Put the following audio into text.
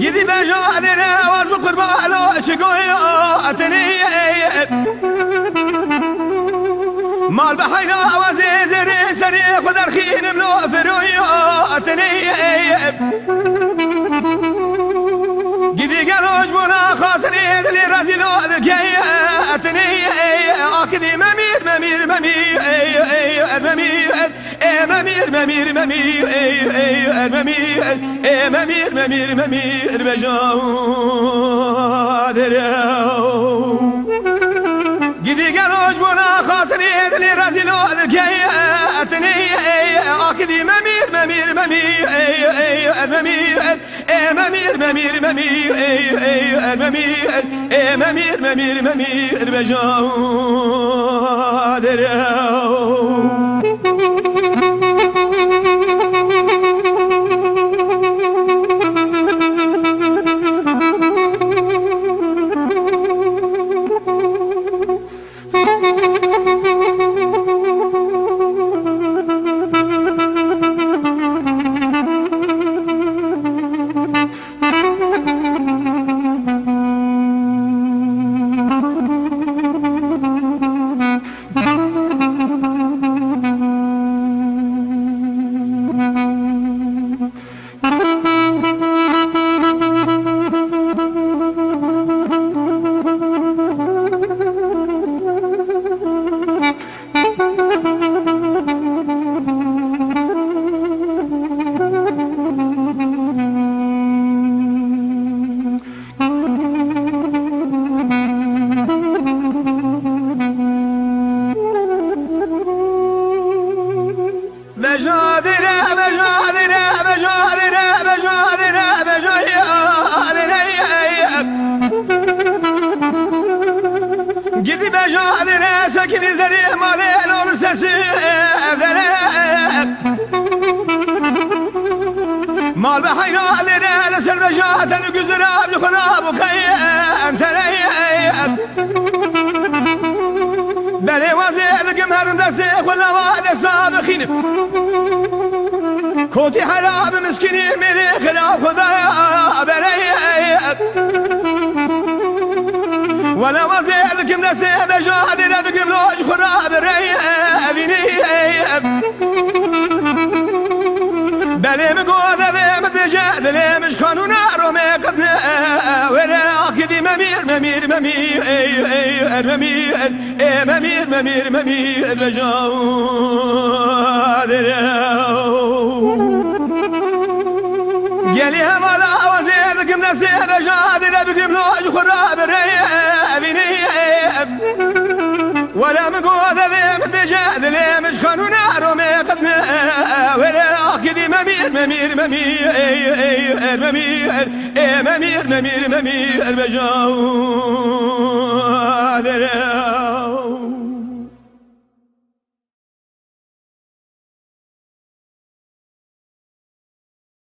Gidi bejadere vaz bu kurbano şgoyatni mal bahayna vazizeri seri khudar khinim lo feroyatni Gidi galoj buna khasri dili razilo dkayatni akdi memir memir memir memir memir memir bejadere Gidi galoj buna khasri dili razilo dkayatni akdi memir memir memir bejadere Gidi bejadere sakin izleri malel ol sesi evlere Mal behaynalere lesel bejaden güzüre ablukhuna bu kayyem tereyem Beli vaziyelikim herindesi kulla vade sabıkhinim Koti harabı miskinim miri khilaf khudaya bereyem ولا وزيلكم نسيب جادر بكم لوج خراب ريبيني بلي مقود ذيم الدجاد لي مش قانون رومي قدنا ولا اخذي ممير ممير ممير ممير ممير ممير ممير بجادر قالي ولا وزيلكم نسيب جادر بكم لوج خراب ريبيني ولا مقود ذيم الدجاد لي مش قانون رومي قدنا ولا اخذي ممير ممير ممير ممير ممير ممير ممير بجاو